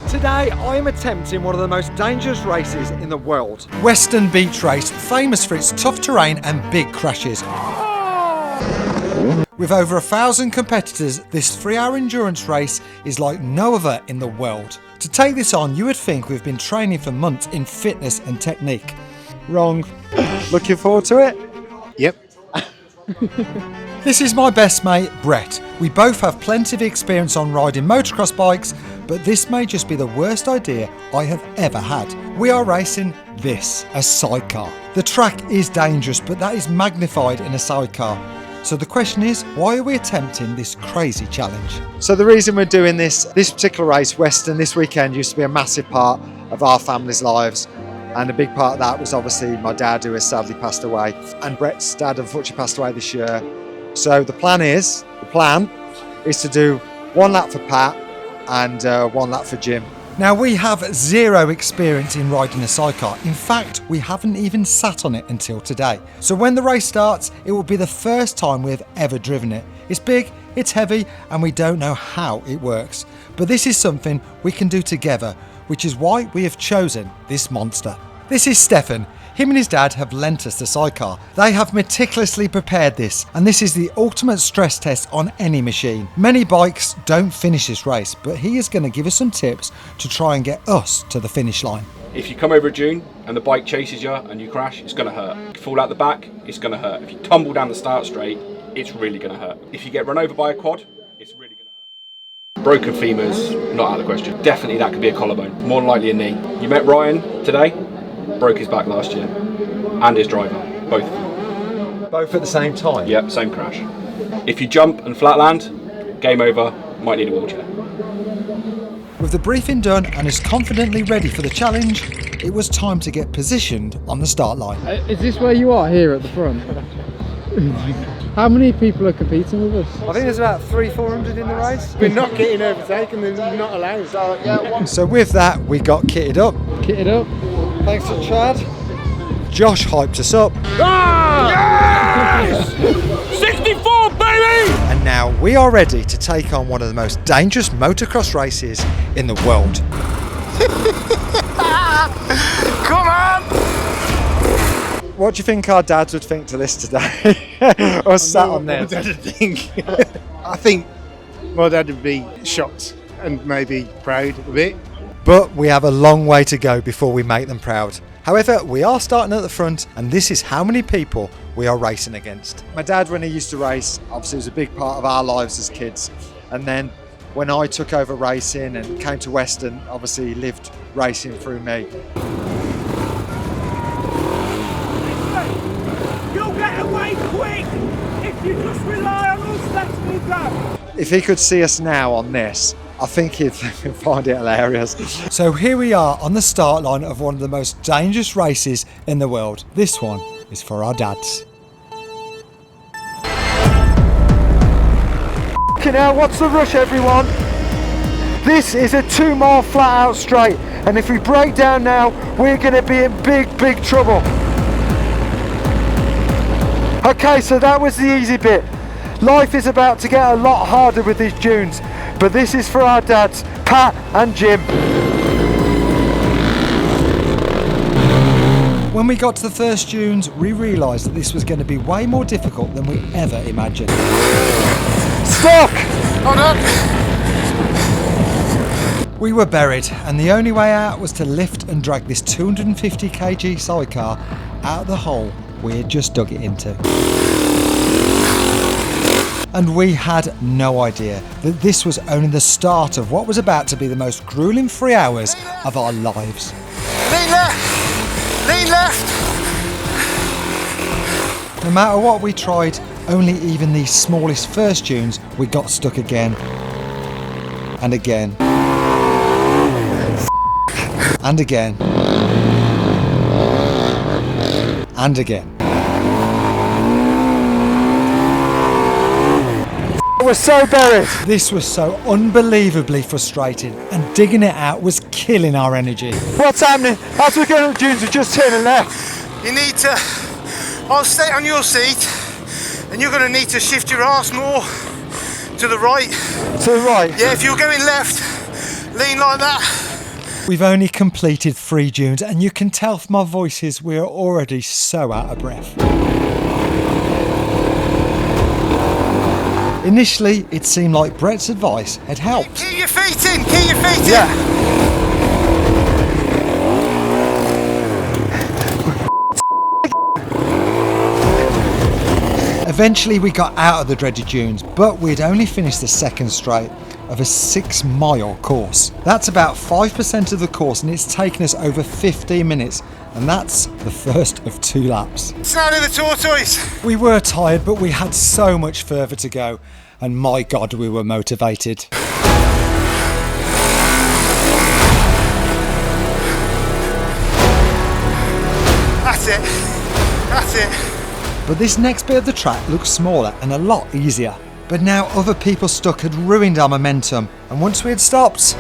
Today I am attempting one of the most dangerous races in the world. Weston Beach Race, famous for its tough terrain and big crashes. With over 1,000 competitors, this 3-hour endurance race is like no other in the world. To take this on, you would think we've been training for months in fitness and technique. Wrong. Looking forward to it? Yep. This is my best mate, Brett. We both have plenty of experience on riding motocross bikes, but this may just be the worst idea I have ever had. We are racing this, a sidecar. The track is dangerous, but that is magnified in a sidecar. So the question is, why are we attempting this crazy challenge? So the reason we're doing this particular race, Weston, this weekend used to be a massive part of our family's lives. And a big part of that was obviously my dad, who has sadly passed away. And Brett's dad unfortunately passed away this year. So the plan is to do one lap for Pat and one lap for Jim. Now, we have zero experience in riding a sidecar. In fact, we haven't even sat on it until today. So when the race starts, it will be the first time we've ever driven it. It's big, it's heavy, and we don't know how it works. But this is something we can do together, which is why we have chosen this monster. This is Stefan. Him and his dad have lent us the sidecar. They have meticulously prepared this, and this is the ultimate stress test on any machine. Many bikes don't finish this race, but he is going to give us some tips to try and get us to the finish line. If you come over a dune and the bike chases you and you crash, it's going to hurt. If you fall out the back, it's going to hurt. If you tumble down the start straight, it's really going to hurt. If you get run over by a quad, it's really going to hurt. Broken femurs, not out of the question. Definitely that could be a collarbone, more than likely a knee. You met Ryan today, broke his back last year, and his driver, both of them. Both at the same time? Yep, same crash. If you jump and flatland, game over, might need a wheelchair. With the briefing done and as confidently ready for the challenge, it was time to get positioned on the start line. Is this where you are, here at the front? How many people are competing with us? I think there's about 300-400 in the race. We're not getting overtaken, they're not allowed. So with that, we got kitted up. Kitted up. Thanks to Chad. Josh hyped us up. Yes! 64, baby! And now we are ready to take on one of the most dangerous motocross races in the world. Come on! What do you think our dads would think to this today? Or sat on there? I think my dad would be shocked and maybe proud a bit. But we have a long way to go before we make them proud. However, we are starting at the front, and this is how many people we are racing against. My dad, when he used to race, obviously was a big part of our lives as kids. And then when I took over racing and came to Weston, obviously he lived racing through me. You'll get away quick if you just rely on us letting you go. If he could see us now on this, I think he'd find it hilarious. So here we are on the start line of one of the most dangerous races in the world. This one is for our dads. Okay, now what's the rush, everyone? This is a 2-mile flat out straight, and if we break down now, we're going to be in big trouble. Okay, so that was the easy bit. Life is about to get a lot harder with these dunes, but this is for our dads, Pat and Jim. When we got to the first dunes, we realised that this was going to be way more difficult than we ever imagined. Stuck! Hold on! We were buried, and the only way out was to lift and drag this 250 kg sidecar out of the hole we had just dug it into. And we had no idea that this was only the start of what was about to be the most grueling 3 hours of our lives. Lean left! Lean left! No matter what we tried, only even the smallest first dunes, we got stuck again. And again. And again. And again. We're so buried. This was so unbelievably frustrating, and digging it out was killing our energy. What's happening? As we're going up the dunes, we're just turning left. You need to, I'll stay on your seat, and you're going to need to shift your arse more to the right. To the right? Yeah, if you're going left, lean like that. We've only completed 3 dunes and you can tell from our voices we are already so out of breath. Initially, it seemed like Brett's advice had helped. Keep your feet in, keep your feet in. Yeah. Eventually we got out of the dreaded dunes, but we'd only finished the second straight of a 6-mile course. That's about 5% of the course and it's taken us over 15 minutes, and that's the first of 2 laps. Sound of the tortoise. We were tired, but we had so much further to go, and my God, we were motivated. That's it. That's it. But this next bit of the track looks smaller and a lot easier. But now other people stuck had ruined our momentum, and once we had stopped,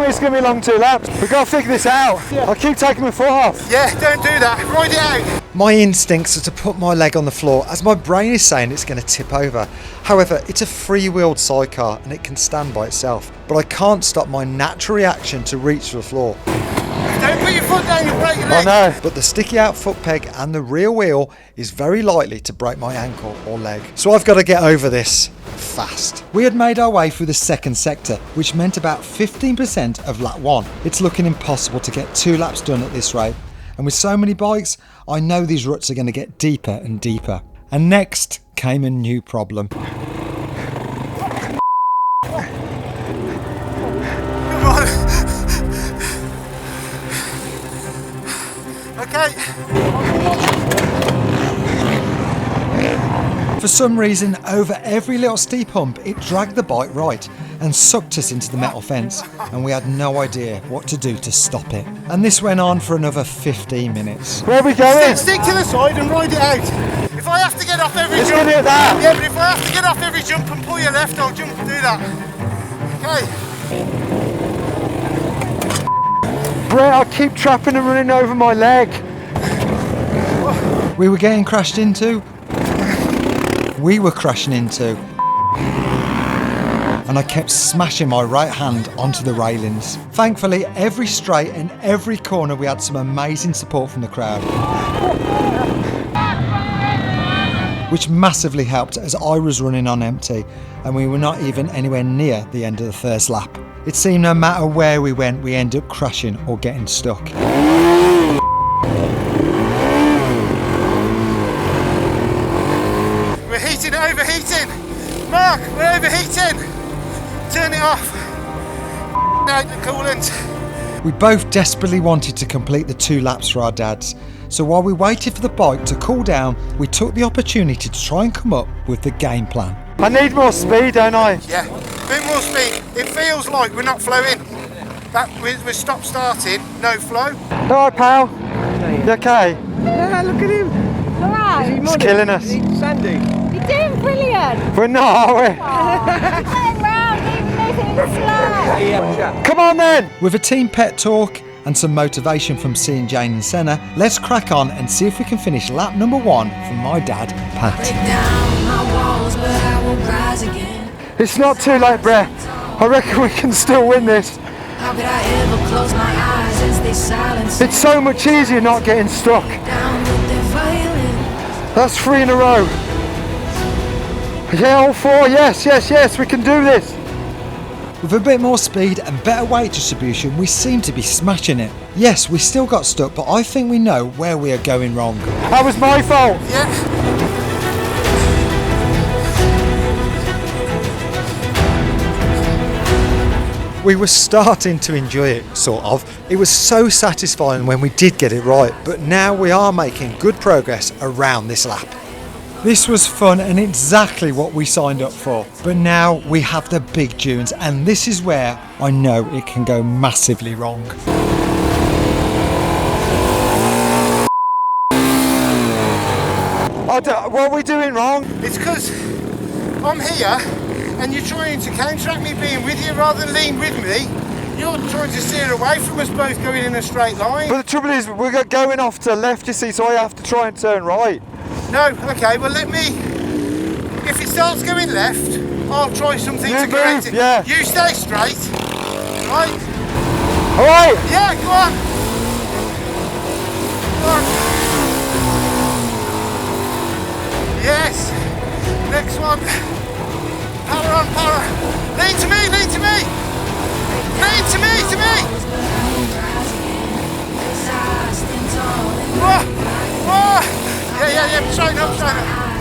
it's going to be long 2 laps. We've got to figure this out. I'll keep taking my foot off. Yeah, don't do that. Ride it out. My instincts are to put my leg on the floor as my brain is saying it's going to tip over. However, it's a free-wheeled sidecar and it can stand by itself. But I can't stop my natural reaction to reach for the floor. Don't put your foot down, you'll break your I leg. know, but the sticky out foot peg and the rear wheel is very likely to break my ankle or leg. So I've got to get over this fast. we had made our way through the second sector, which meant about 15% of lap 1. It's looking impossible to get 2 laps done at this rate. And with so many bikes, I know these ruts are going to get deeper and deeper. And next came a new problem. Come on. Okay. For some reason, over every little steep hump, it dragged the bike right and sucked us into the metal fence, and we had no idea what to do to stop it. And this went on for another 15 minutes. Where are we going? Stick to the side and ride it out. If I have to get off every Let's jump, get it that. yeah, but if I have to get off every jump and pull you left, I'll jump and do that. Okay. Brett, I keep trapping and running over my leg. We were getting crashed into. We were crashing into. And I kept smashing my right hand onto the railings. Thankfully, every straight and every corner we had some amazing support from the crowd, which massively helped as I was running on empty and we were not even anywhere near the end of the first lap. It seemed no matter where we went, we ended up crashing or getting stuck. We're heating, overheating. Mark, we're overheating. Turn it off. Out the coolant. We both desperately wanted to complete the 2 laps for our dads. So while we waited for the bike to cool down, we took the opportunity to try and come up with the game plan. I need more speed, don't I? Yeah, a bit more speed. It feels like we're not flowing. That we're stop starting, no flow. Alright, pal. You okay? Yeah, look at him. Alright, It's killing us. Sandy. you're doing brilliant. We're not, are we? Going round, even making it slow. Come on then! With a team pet talk and some motivation from seeing Jane and Senna, let's crack on and see if we can finish lap number 1 from my dad, Pat. Down my walls, but I will rise again. It's not too late, Brett. I reckon we can still win this. How could I ever close my eyes as they silence It's so much easier not getting stuck. down with their violence? That's 3 in a row. Yeah, all 4. Yes, yes, yes, we can do this. With a bit more speed and better weight distribution, we seem to be smashing it. Yes, we still got stuck, but I think we know where we are going wrong. That was my fault. Yeah. We were starting to enjoy it, sort of. It was so satisfying when we did get it right, but now we are making good progress around this lap. This was fun and exactly what we signed up for. But now we have the big dunes, and this is where I know it can go massively wrong. What are we doing wrong? It's because I'm here and you're trying to counteract me being with you rather than lean with me. You're trying to steer away from us both going in a straight line. But the trouble is, we're going off to left, you see, so I have to try and turn right. No, okay, well let me, if it's starts going left, I'll try something You to correct move, it. yeah. You stay straight. Right? Alright! Yeah, go on. Go on. Yes. Next one. Power on, power. Lean to me, lean to me. Lean to me, to me. Whoa, whoa. Yeah. Straighten up, straighten up.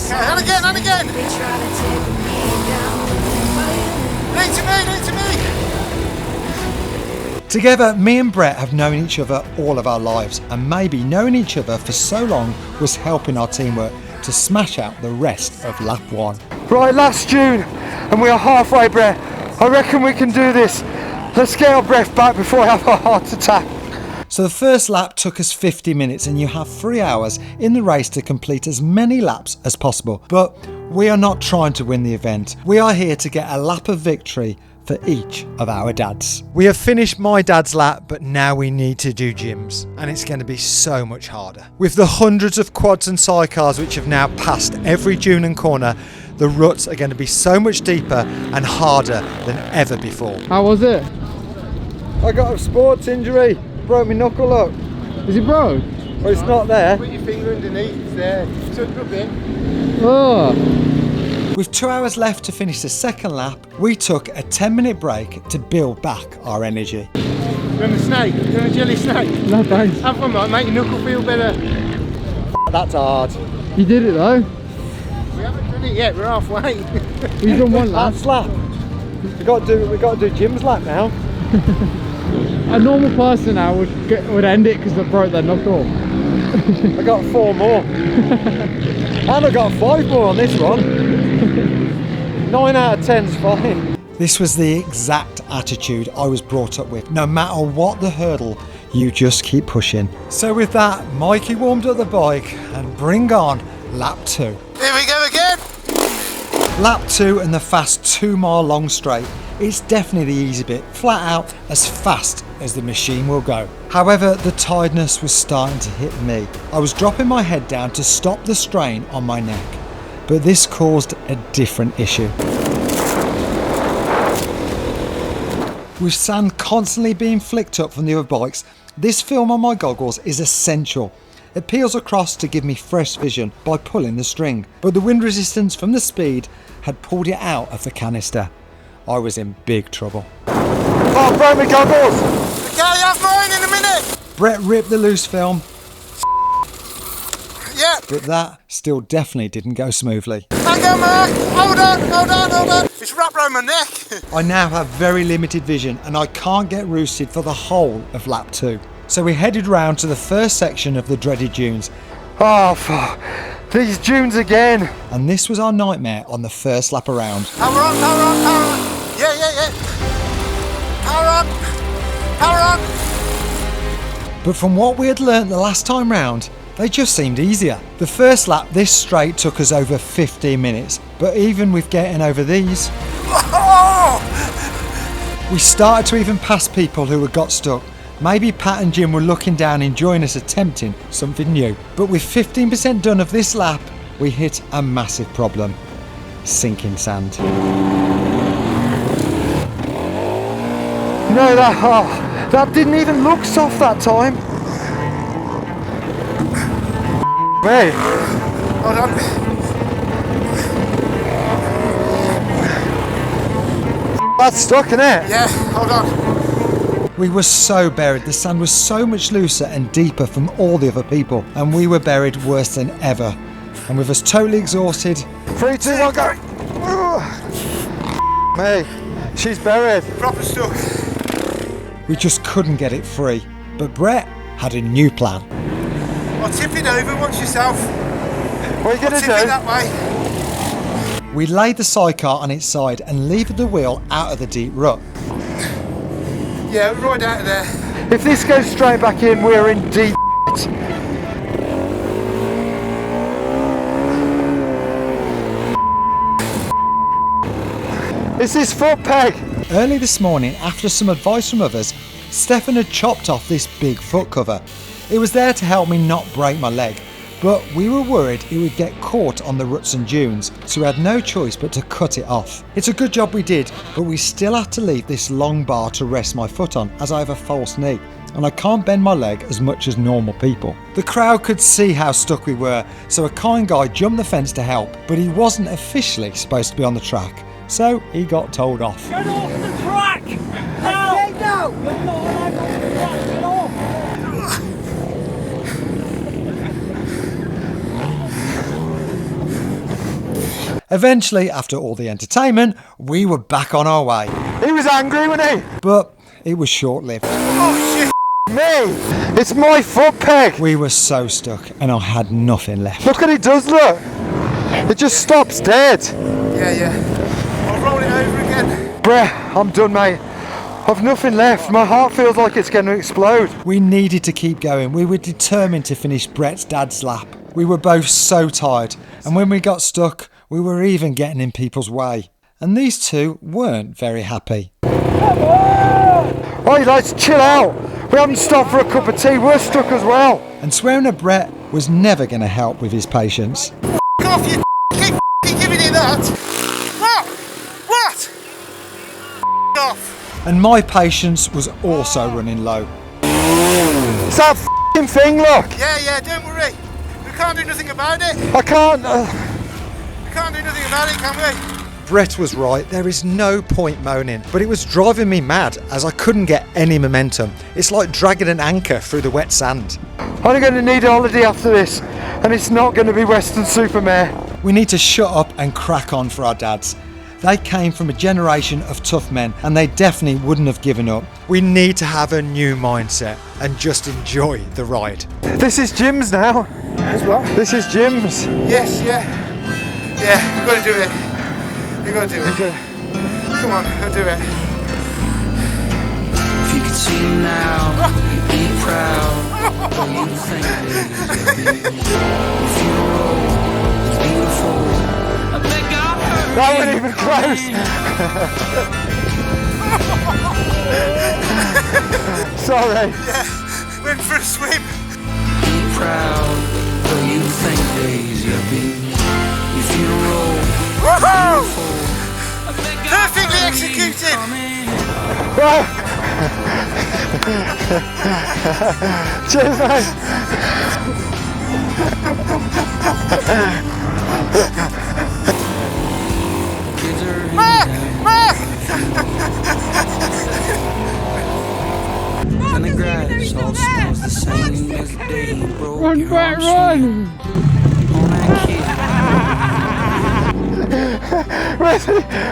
Okay, and again, and again. Lean to me, lean to me. Together, me and Brett have known each other all of our lives, and maybe knowing each other for so long was helping our teamwork to smash out the rest of lap 1. Right, last June, and we are halfway, Brett. I reckon we can do this. Let's get our breath back before I have a heart attack. So the first lap took us 50 minutes, and you have 3 hours in the race to complete as many laps as possible. But we are not trying to win the event. We are here to get a lap of victory for each of our dads. We have finished my dad's lap, but now we need to do Jim's, and it's going to be so much harder. With the hundreds of quads and sidecars which have now passed every dune and corner, the ruts are going to be so much deeper and harder than ever before. How was it? I got a sports injury. Broke my knuckle, look. Is it broke? Well, it's not there. Put your finger underneath, it's there. Took a bit. Oh. With 2 hours left to finish the second lap, we took a 10-minute break to build back our energy. You want a snake? You want a jelly snake? No thanks. Have one, mate. Make your knuckle feel better. That's hard. You did it though. We haven't done it yet. We're halfway. We've done one lap. That's lap. We got to do Jim's lap now. A normal person now would end it because they broke their knuckle. I got 4 more. And I got 5 more on this one. 9 out of 10's fine. This was the exact attitude I was brought up with. No matter what the hurdle, you just keep pushing. So with that, Mikey warmed up the bike and bring on lap 2. Here we go again. Lap 2 and the fast 2-mile long straight. It's definitely the easy bit, flat out as fast as the machine will go. However, the tiredness was starting to hit me. I was dropping my head down to stop the strain on my neck, but this caused a different issue. With sand constantly being flicked up from the other bikes, this film on my goggles is essential. It peels across to give me fresh vision by pulling the string, but the wind resistance from the speed had pulled it out of the canister. I was in big trouble. Oh, broke my goggles! Okay, have mine in a minute. Brett ripped the loose film, Yeah. but that still definitely didn't go smoothly. Hang on, Mark. Hold on. It's wrapped around my neck. I now have very limited vision and I can't get roosted for the whole of lap 2. So we headed round to the first section of the dreaded dunes, Oh, fuck. These dunes again. and this was our nightmare on the first lap around. Power on. Yeah. Power on. But from what we had learnt the last time round, they just seemed easier. The first lap this straight took us over 15 minutes, but even with getting over these, Oh! we started to even pass people who had got stuck. Maybe Pat and Jim were looking down enjoying us attempting something new. But with 15% done of this lap, we hit a massive problem. Sinking sand. No, that didn't even look soft that time. Hey, Hold on. that's stuck, isn't it? Yeah, hold on. We were so buried, the sand was so much looser and deeper from all the other people, and we were buried worse than ever. And with us totally exhausted, 3, 2, 1, go. Hey, she's buried. Proper stuck. we just couldn't get it free. But Brett had a new plan. I'll tip it over, watch yourself. What are you going to Tip it do? that way. We laid the sidecar on its side and levered the wheel out of the deep rut. Yeah, right out of there. If this goes straight back in, we're in deep. It's his foot peg. Early this morning, after some advice from others, Stefan had chopped off this big foot cover. It was there to help me not break my leg, but we were worried it would get caught on the ruts and dunes, so we had no choice but to cut it off. It's a good job we did, but we still had to leave this long bar to rest my foot on as I have a false knee, and I can't bend my leg as much as normal people. The crowd could see how stuck we were, so a kind guy jumped the fence to help, but he wasn't officially supposed to be on the track, so he got told off. Get off the track! Now! You're not allowed on the track, get off! Eventually, after all the entertainment, we were back on our way. He was angry, wasn't he? But it was short-lived. Oh shit! Me! It's my foot peg! We were so stuck and I had nothing left. Look what it does, look! It just stops dead. Yeah. I'll roll it over again. Brett, I'm done, mate. I've nothing left. My heart feels like it's going to explode. We needed to keep going. We were determined to finish Brett's dad's lap. We were both so tired, and when we got stuck, we were even getting in people's way. And these two weren't very happy. Hey, let's chill out. We haven't stopped for a cup of tea. We're stuck as well. And swearing at Brett was never going to help with his patience. Off, you keep giving it that. What? Off. And my patience was also running low. It's that f***ing thing, look. Yeah, don't worry. We can't do nothing about it. I can't. We can't do nothing about it, can we? Brett was right, there is no point moaning, but it was driving me mad as I couldn't get any momentum. It's like dragging an anchor through the wet sand. I'm going to need a holiday after this, and it's not going to be Weston Supermare. We need to shut up and crack on for our dads. They came from a generation of tough men and they definitely wouldn't have given up. We need to have a new mindset and just enjoy the ride. This is Jim's now. As well? This is Jim's. Yes, yeah. Yeah, we've got to do it. You've got to do it. Come on, go do it. If you could see him now, you'd be proud. You'd think that if you roll, it's beautiful. I think I heard That wasn't even close. Sorry. Yeah, went for a swim. be proud. Though you think days you'll be. If you roll, Woohoo! I think I Perfectly heard executed. Cheers, mate. kids are Mark! and the grass all smells the same as the day you broke Run, your Brett, arm run! on that kid.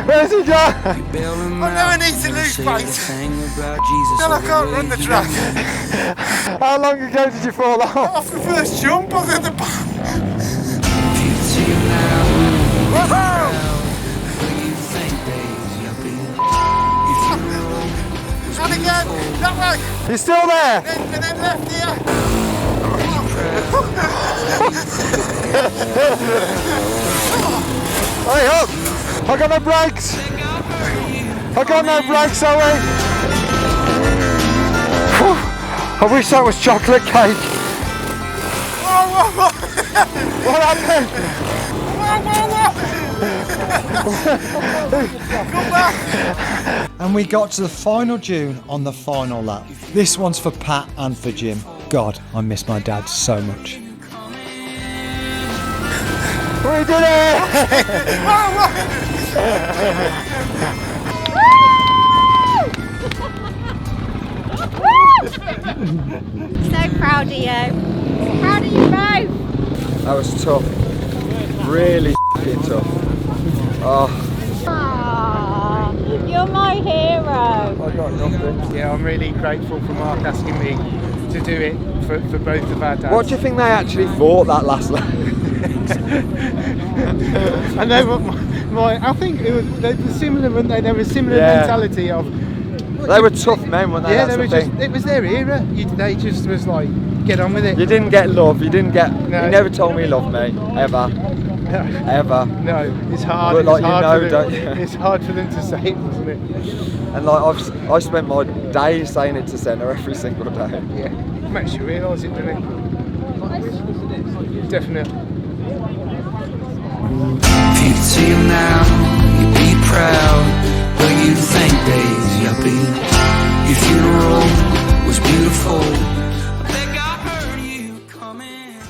Where's he gone? Bail him I know I out need to and lose say weight. the thing about Jesus Then I all the can't way run the he track. How long ago did you fall off? Off the first jump, I was at the back. If you could see him now, Woohoo! where you think days you'll be. If you roll, And again, that way. You still there? And then left here. Hey, up! I got no brakes! I got no brakes, Owen! I wish that was chocolate cake! Whoa. What happened? Come back. And we got to the final dune on the final lap. This one's for Pat and for Jim. God, I miss my dad so much. We did it! So proud of you. Proud of you both. That was tough. Really f***ing tough. Oh, Aww, you're my hero. I got nothing. Yeah, I'm really grateful for Mark asking me to do it for both of our dads. What do you think they actually thought that last lap? I know what I think they were similar, weren't they? They were similar Yeah. mentality of. They were tough men, weren't they? Yeah, That's they were the just. thing. It was their era. They just was like, get on with it. You didn't get love, you didn't get... No. You never told me you loved me, ever. Ever. No, it's hard. But, like, it's hard you know, for them, don't you? It's hard for them to say it, wasn't it? And like I spent my days saying it to Senna every single day. Yeah, makes you realise it, doesn't it? definite. If you could see him now, you'd be proud, but you'd think, days, yuppie, your funeral was beautiful.